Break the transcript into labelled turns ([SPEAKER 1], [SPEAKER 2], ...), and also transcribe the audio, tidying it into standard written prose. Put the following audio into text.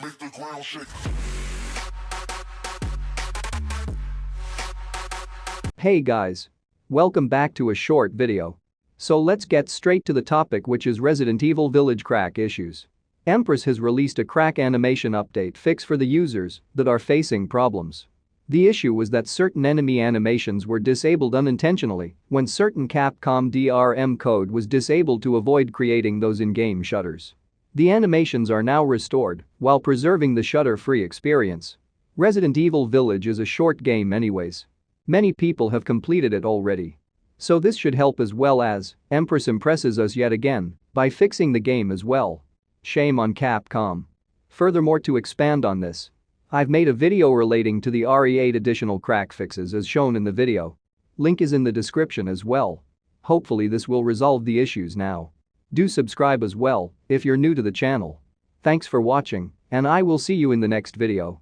[SPEAKER 1] Make the ground shake.
[SPEAKER 2] Hey guys. Welcome back to a short video. So let's get straight to the topic, which is Resident Evil Village crack issues. Empress has released a crack animation update fix for the users that are facing problems. The issue was that certain enemy animations were disabled unintentionally when certain Capcom DRM code was disabled to avoid creating those in-game shudders. The animations are now restored while preserving the shudder-free experience. Resident Evil Village is a short game anyways. Many people have completed it already. So this should help, as well as Empress impresses us yet again by fixing the game as well. Shame on Capcom. Furthermore, to expand on this, I've made a video relating to the RE8 additional crack fixes as shown in the video. Link is in the description as well. Hopefully this will resolve the issues now. Do subscribe as well if you're new to the channel. Thanks for watching, and I will see you in the next video.